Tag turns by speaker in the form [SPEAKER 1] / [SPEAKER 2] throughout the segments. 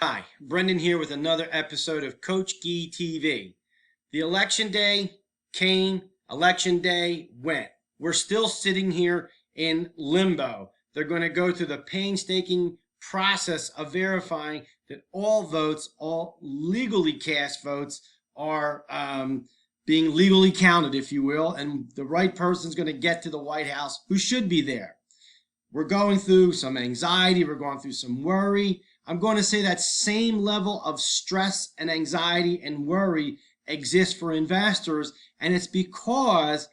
[SPEAKER 1] Hi, Brendan here with another episode of Coach Gee TV. The election day came, election day went. We're still sitting here in limbo. They're going to go through the painstaking process of verifying that all votes, all legally cast votes, are being legally counted, if you will, and the right person's going to get to the White House who should be there. We're going through some anxiety, we're going through some worry. I'm going to say that same level of stress and anxiety and worry exists for investors, and it's because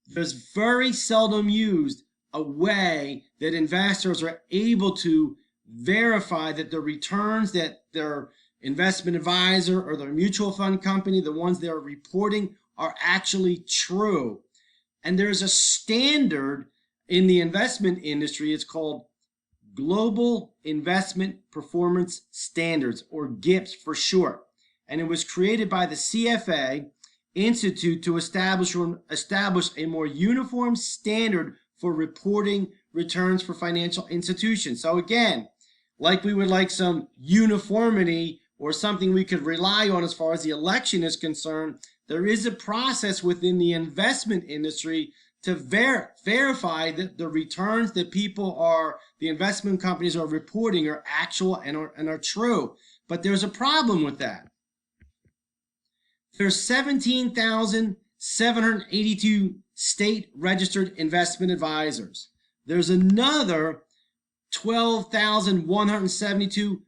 [SPEAKER 1] there's very seldom used a way that investors are able to verify that the returns that their investment advisor or their mutual fund company, the ones they're reporting, are actually true. And there's a standard in the investment industry. It's called Global Investment Performance Standards, or GIPS for short. And it was created by the CFA Institute to establish a more uniform standard for reporting returns for financial institutions. So again, like we would like some uniformity or something we could rely on as far as the election is concerned, there is a process within the investment industry to verify that the returns that the investment companies are reporting are actual and are true. But there's a problem with that. There's 17,782 state registered investment advisors. There's another 12,172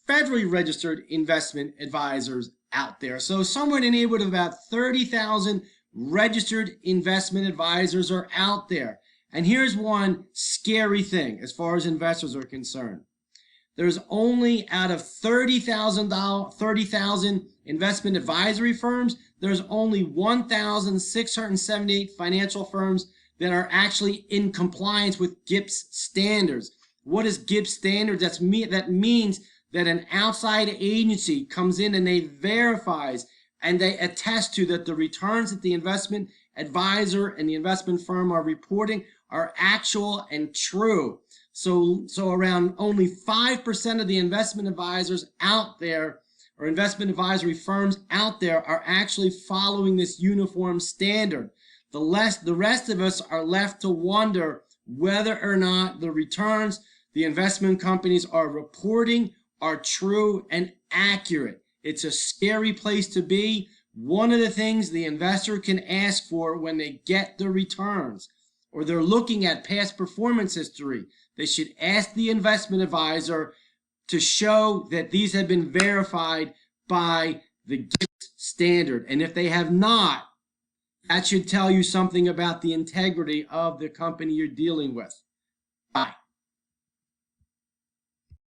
[SPEAKER 1] federally registered investment advisors out there. So somewhere in the neighborhood of about 30,000 registered investment advisors are out there. And here's one scary thing as far as investors are concerned. There's only, out of 30,000 investment advisory firms, there's only 1,678 financial firms that are actually in compliance with GIPS standards. What is GIPS standards? That means that an outside agency comes in and they verifies and they attest to that the returns that the investment advisor and the investment firm are reporting are actual and true. So around only 5% of the investment advisors out there, or investment advisory firms out there, are actually following this uniform standard. The rest of us are left to wonder whether or not the returns the investment companies are reporting are true and accurate. It's a scary place to be. One of the things the investor can ask for when they get the returns, or they're looking at past performance history, they should ask the investment advisor to show that these have been verified by the GIPS standard. And if they have not, that should tell you something about the integrity of the company you're dealing with. Bye.